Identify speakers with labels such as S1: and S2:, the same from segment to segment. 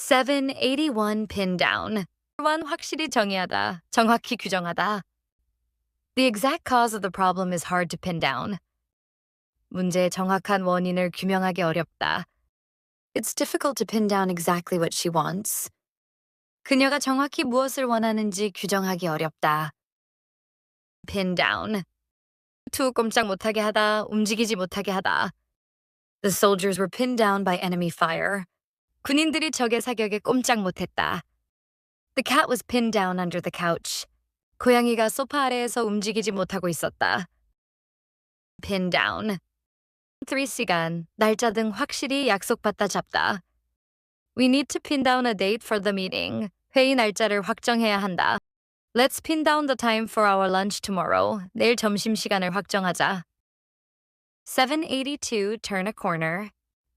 S1: 781 pin down. 1 확실히 정의하다, 정확히 규정하다. The exact cause of the problem is hard to pin down. 문제의 정확한 원인을 규명하기 어렵다. It's difficult to pin down exactly what she wants. 그녀가 정확히 무엇을 원하는지 규정하기 어렵다. Pin down. 투 꼼짝 못하게 하다, 움직이지 못하게 하다. The soldiers were pinned down by enemy fire. 군인들이 적의 사격에 꼼짝 못했다. The cat was pinned down under the couch. 고양이가 소파 아래에서 움직이지 못하고 있었다. Pin down. 3시간, 날짜 등 확실히 약속받다 잡다. We need to pin down a date for the meeting. 회의 날짜를 확정해야 한다. Let's pin down the time for our lunch tomorrow. 내일 점심시간을 확정하자. 782 turn a corner.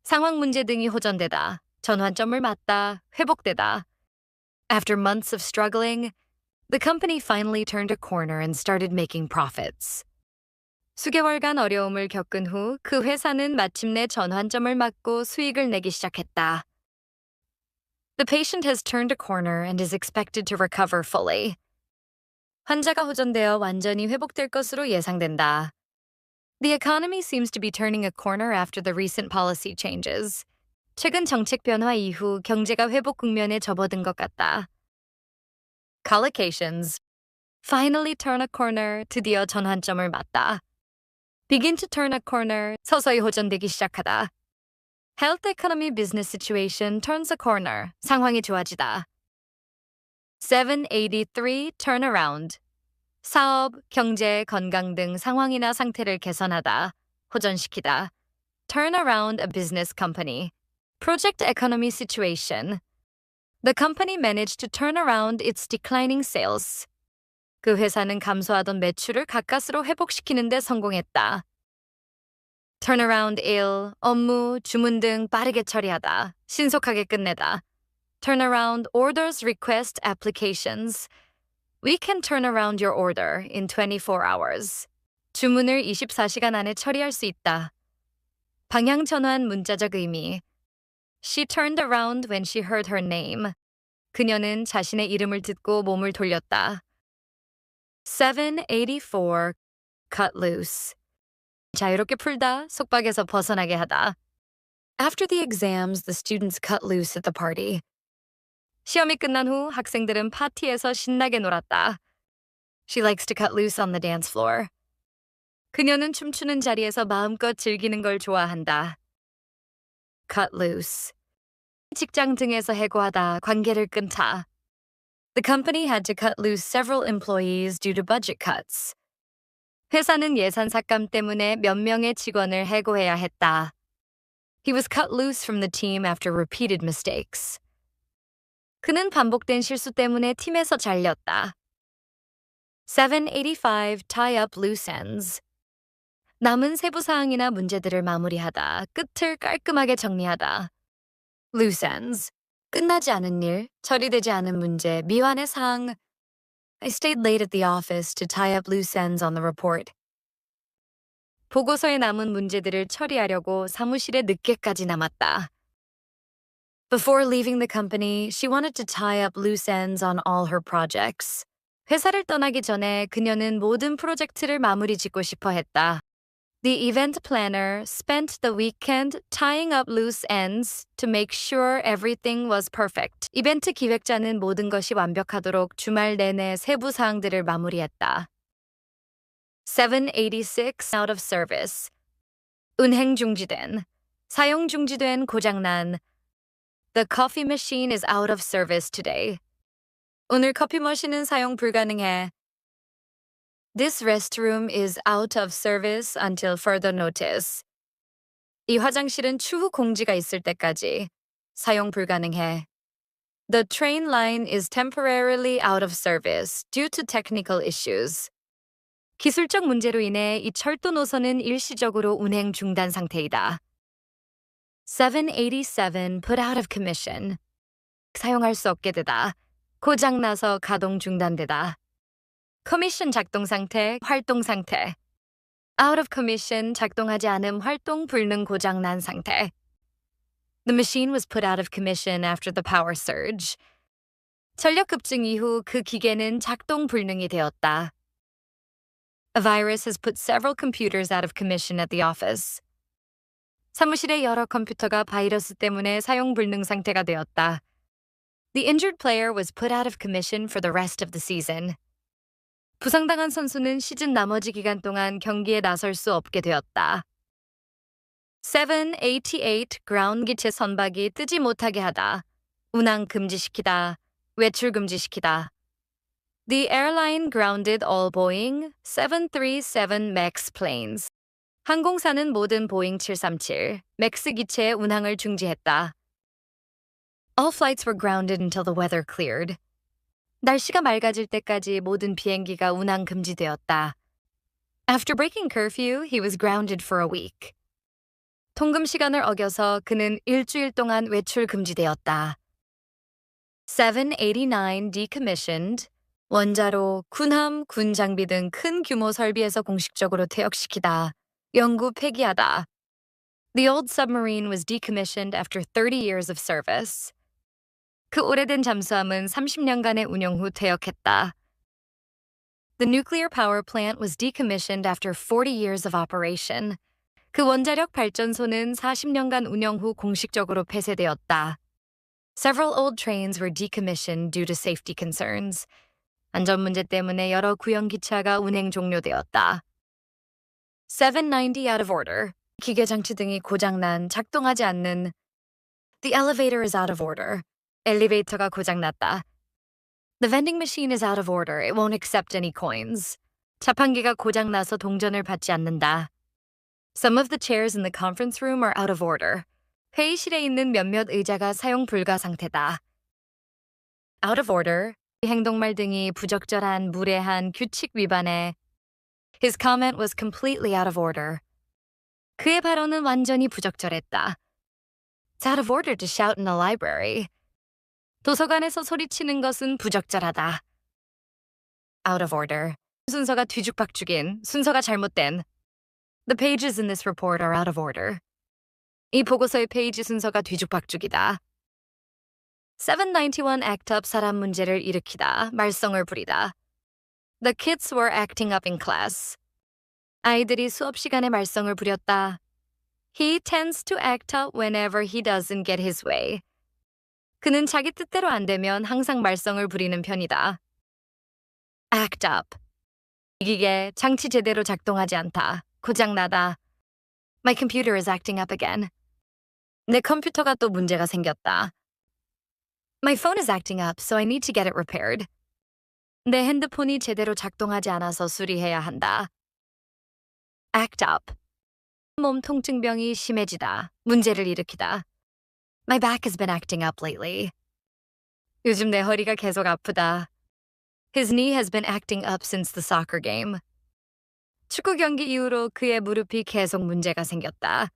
S1: 상황 문제 등이 호전되다. 전환점을 맞다. 회복되다. After months of struggling, the company finally turned a corner and started making profits. 수개월간 어려움을 겪은 후 그 회사는 마침내 전환점을 맞고 수익을 내기 시작했다. The patient has turned a corner and is expected to recover fully. 환자가 호전되어 완전히 회복될 것으로 예상된다. The economy seems to be turning a corner after the recent policy changes. 최근 정책 변화 이후 경제가 회복 국면에 접어든 것 같다. Collocations. Finally turn a corner. 드디어 전환점을 맞다. Begin to turn a corner. 서서히 호전되기 시작하다. Health economy business situation turns a corner. 상황이 좋아지다. 783 turn around. 사업, 경제, 건강 등 상황이나 상태를 개선하다, 호전시키다. Turn around a business company. Project economy situation. The company managed to turn around its declining sales. 그 회사는 감소하던 매출을 가까스로 회복시키는 데 성공했다. Turn around 일, 업무, 주문 등 빠르게 처리하다, 신속하게 끝내다. Turn around orders, request, applications. We can turn around your order in 24 hours. 주문을 24시간 안에 처리할 수 있다. 방향 전환 문자적 의미. She turned around when she heard her name. 그녀는 자신의 이름을 듣고 몸을 돌렸다. 784 cut loose. 자유롭게 풀다, 속박에서 벗어나게 하다. After the exams, the students cut loose at the party. 시험이 끝난 후 학생들은 파티에서 신나게 놀았다. She likes to cut loose on the dance floor. 그녀는 춤추는 자리에서 마음껏 즐기는 걸 좋아한다. Cut loose. 직장 등에서 해고하다, 관계를 끊다. The company had to cut loose several employees due to budget cuts. 회사는 예산 삭감 때문에 몇 명의 직원을 해고해야 했다. He was cut loose from the team after repeated mistakes. 그는 반복된 실수 때문에 팀에서 잘렸다. 785 tie up loose ends. 남은 세부 사항이나 문제들을 마무리하다, 끝을 깔끔하게 정리하다. Loose ends. 끝나지 않은 일, 처리되지 않은 문제, 미완의 사항. I stayed late at the office to tie up loose ends on the report. 보고서에 남은 문제들을 처리하려고 사무실에 늦게까지 남았다. Before leaving the company, she wanted to tie up loose ends on all her projects. 회사를 떠나기 전에 그녀는 모든 프로젝트를 마무리 짓고 싶어 했다. The event planner spent the weekend tying up loose ends to make sure everything was perfect. 이벤트 기획자는 모든 것이 완벽하도록 주말 내내 세부 사항들을 마무리했다. 786 out of service. 운행 중지된, 사용 중지된, 고장난. The coffee machine is out of service today. 오늘 커피 머신은 사용 불가능해. This restroom is out of service until further notice. 이 화장실은 추후 공지가 있을 때까지 사용 불가능해. The train line is temporarily out of service due to technical issues. 기술적 문제로 인해 이 철도 노선은 일시적으로 운행 중단 상태이다. 787 put out of commission. 사용할 수 없게 되다. 고장나서 가동 중단되다. 커미션 작동 상태, 활동 상태. Out of commission, 작동하지 않음, 활동 불능 고장난 상태. The machine was put out of commission after the power surge. 전력 급증 이후 그 기계는 작동 불능이 되었다. A virus has put several computers out of commission at the office. 사무실의 여러 컴퓨터가 바이러스 때문에 사용 불능 상태가 되었다. The injured player was put out of commission for the rest of the season. 부상당한 선수는 시즌 나머지 기간 동안 경기에 나설 수 없게 되었다. 788 ground 기체 선박이 뜨지 못하게 하다. 운항 금지시키다. 외출 금지시키다. The airline grounded all Boeing 737 MAX planes. 항공사는 모든 보잉 737 맥스 기체의 운항을 중지했다. All flights were grounded until the weather cleared. 날씨가 맑아질 때까지 모든 비행기가 운항 금지되었다. After breaking curfew, he was grounded for a week. 통금 시간을 어겨서 그는 일주일 동안 외출 금지되었다. 789 decommissioned. 원자로, 군함, 군 장비 등 큰 규모 설비에서 공식적으로 퇴역시키다. 영구 폐기하다. The old submarine was decommissioned after 30 years of service. 그 오래된 잠수함은 30년간의 운영 후 퇴역했다. The nuclear power plant was decommissioned after 40 years of operation. 그 원자력 발전소는 40년간 운영 후 공식적으로 폐쇄되었다. Several old trains were decommissioned due to safety concerns. 안전 문제 때문에 여러 구형 기차가 운행 종료되었다. 790 out of order. 기계 장치 등이 고장난, 작동하지 않는. The elevator is out of order. 엘리베이터가 고장났다. The vending machine is out of order. It won't accept any coins. 자판기가 고장나서 동전을 받지 않는다. Some of the chairs in the conference room are out of order. 회의실에 있는 몇몇 의자가 사용 불가 상태다. Out of order. 행동말 등이 부적절한, 무례한, 규칙 위반에. His comment was completely out of order. 그의 발언은 완전히 부적절했다. It's out of order to shout in a library. 도서관에서 소리치는 것은 부적절하다. Out of order. 순서가 뒤죽박죽인, 순서가 잘못된. The pages in this report are out of order. 이 보고서의 페이지 순서가 뒤죽박죽이다. 791 act up 사람 문제를 일으키다, 말썽을 부리다. The kids were acting up in class. 아이들이 수업 시간에 말썽을 부렸다. He tends to act up whenever he doesn't get his way. 그는 자기 뜻대로 안 되면 항상 말썽을 부리는 편이다. Act up. 이 기계, 장치 제대로 작동하지 않다. 고장나다. My computer is acting up again. 내 컴퓨터가 또 문제가 생겼다. My phone is acting up, so I need to get it repaired. 내 핸드폰이 제대로 작동하지 않아서 수리해야 한다. Act up. 몸 통증병이 심해지다. 문제를 일으키다. My back has been acting up lately. 요즘 내 허리가 계속 아프다. His knee has been acting up since the soccer game. 축구 경기 이후로 그의 무릎이 계속 문제가 생겼다.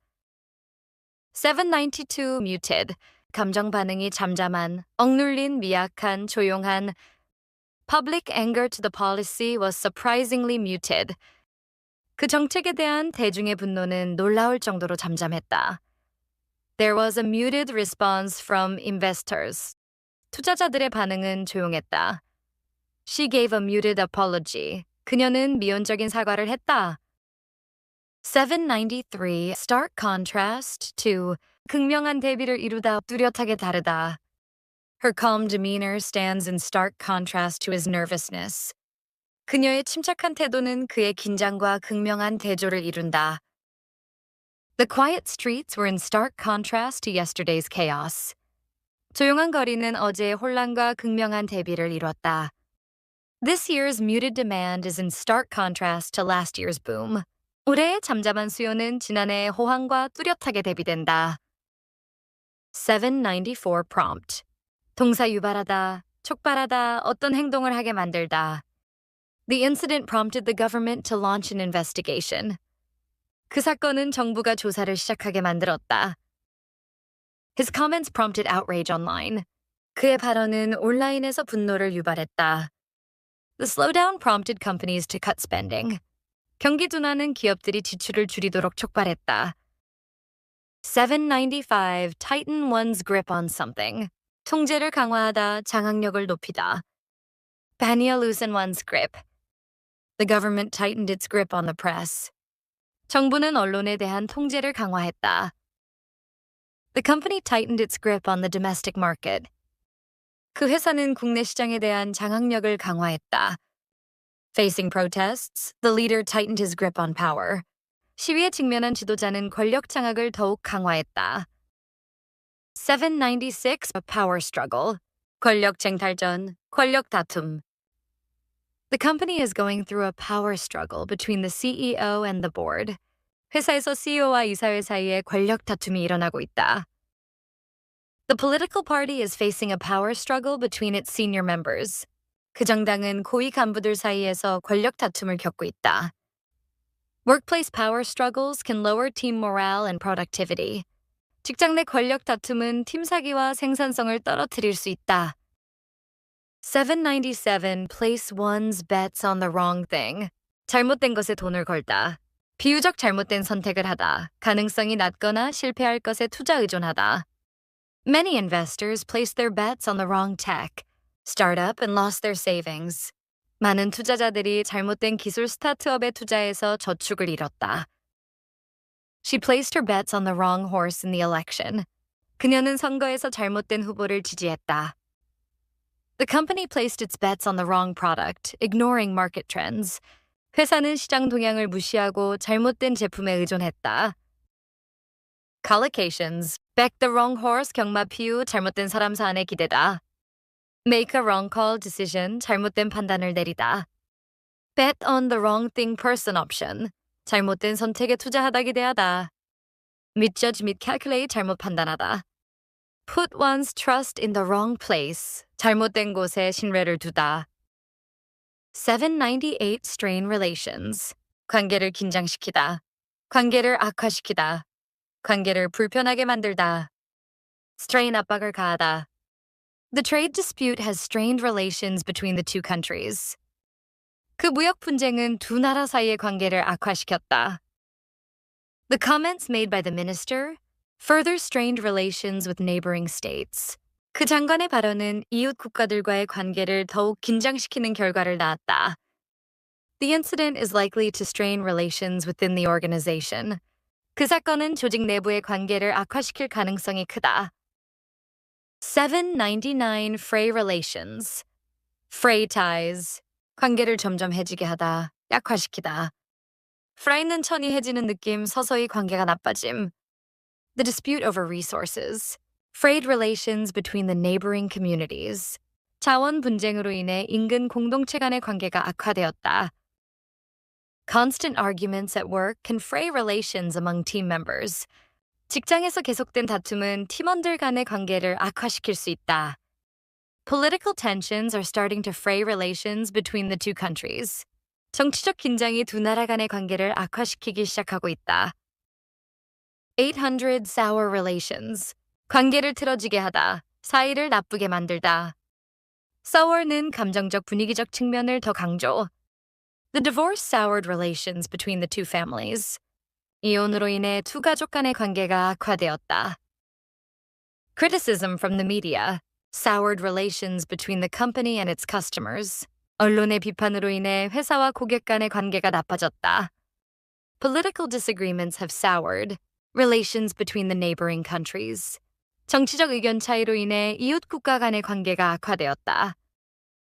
S1: 792 muted. 감정 반응이 잠잠한, 억눌린, 미약한, 조용한. Public anger to the policy was surprisingly muted. 그 정책에 대한 대중의 분노는 놀라울 정도로 잠잠했다. There was a muted response from investors. 투자자들의 반응은 조용했다. She gave a muted apology. 그녀는 미온적인 사과를 했다. 793 stark contrast to 극명한 대비를 이루다 뚜렷하게 다르다. Her calm demeanor stands in stark contrast to his nervousness. 그녀의 침착한 태도는 그의 긴장과 극명한 대조를 이룬다. The quiet streets were in stark contrast to yesterday's chaos. 조용한 거리는 어제의 혼란과 극명한 대비를 이뤘다. This year's muted demand is in stark contrast to last year's boom. 올해의 잠잠한 수요는 지난해의 호황과 뚜렷하게 대비된다. 794 prompt. 동사 유발하다, 촉발하다, 어떤 행동을 하게 만들다. The incident prompted the government to launch an investigation. 그 사건은 정부가 조사를 시작하게 만들었다. His comments prompted outrage online. 그의 발언은 온라인에서 분노를 유발했다. The slowdown prompted companies to cut spending. 경기 둔화는 기업들이 지출을 줄이도록 촉발했다. 795. Tighten one's grip on something. 통제를 강화하다, 장악력을 높이다. Bania loosen one's grip. The government tightened its grip on the press. 정부는 언론에 대한 통제를 강화했다. The company tightened its grip on the domestic market. 그 회사는 국내 시장에 대한 장악력을 강화했다. Facing protests, the leader tightened his grip on power. 시위에 직면한 지도자는 권력 장악을 더욱 강화했다. 796. A power struggle. 권력 쟁탈전, 권력 다툼. The company is going through a power struggle between the CEO and the board. 회사에서 CEO와 이사회 사이에 권력 다툼이 일어나고 있다. The political party is facing a power struggle between its senior members. 그 정당은 고위 간부들 사이에서 권력 다툼을 겪고 있다. Workplace power struggles can lower team morale and productivity. 직장 내 권력 다툼은 팀 사기와 생산성을 떨어뜨릴 수 있다. 797. Place one's bets on the wrong thing. 잘못된 것에 돈을 걸다. 비유적 잘못된 선택을 하다. 가능성이 낮거나 실패할 것에 투자 의존하다. Many investors placed their bets on the wrong tech, startup and lost their savings. 많은 투자자들이 잘못된 기술 스타트업에 투자해서 저축을 잃었다. She placed her bets on the wrong horse in the election. 그녀는 선거에서 잘못된 후보를 지지했다. The company placed its bets on the wrong product, ignoring market trends. 회사는 시장 동향을 무시하고 잘못된 제품에 의존했다. Collocations. Back the wrong horse 경마 피우 잘못된 사람 사안에 기대다. Make a wrong call decision 잘못된 판단을 내리다. Bet on the wrong thing person option. 잘못된 선택에 투자하다 기대하다. misjudge 및 calculate 잘못 판단하다. Put one's trust in the wrong place. 잘못된 곳에 신뢰를 두다. 798. Strain relations. 관계를 긴장시키다. 관계를 악화시키다. 관계를 불편하게 만들다. Strain 압박을 가하다. The trade dispute has strained relations between the two countries. 그 무역 분쟁은 두 나라 사이의 관계를 악화시켰다. The comments made by the minister further strained relations with neighboring states. 그 장관의 발언은 이웃 국가들과의 관계를 더욱 긴장시키는 결과를 낳았다. The incident is likely to strain relations within the organization. 그 사건은 조직 내부의 관계를 악화시킬 가능성이 크다. 799. Fray relations. Fray ties. 관계를 점점 해지게 하다, 약화시키다. Fray는 천이 해지는 느낌, 서서히 관계가 나빠짐. The dispute over resources. Frayed relations between the neighboring communities. 자원 분쟁으로 인해 인근 공동체 간의 관계가 악화되었다. Constant arguments at work can fray relations among team members. 직장에서 계속된 다툼은 팀원들 간의 관계를 악화시킬 수 있다. Political tensions are starting to fray relations between the two countries. 정치적 긴장이 두 나라 간의 관계를 악화시키기 시작하고 있다. 800. Sour relations. 관계를 틀어지게 하다, 사이를 나쁘게 만들다. Sour는 감정적 분위기적 측면을 더 강조. The divorce soured relations between the two families. 이혼으로 인해 두 가족 간의 관계가 악화되었다. Criticism from the media soured relations between the company and its customers. 언론의 비판으로 인해 회사와 고객 간의 관계가 나빠졌다. Political disagreements have soured relations between the neighboring countries. 정치적 의견 차이로 인해 이웃 국가 간의 관계가 악화되었다.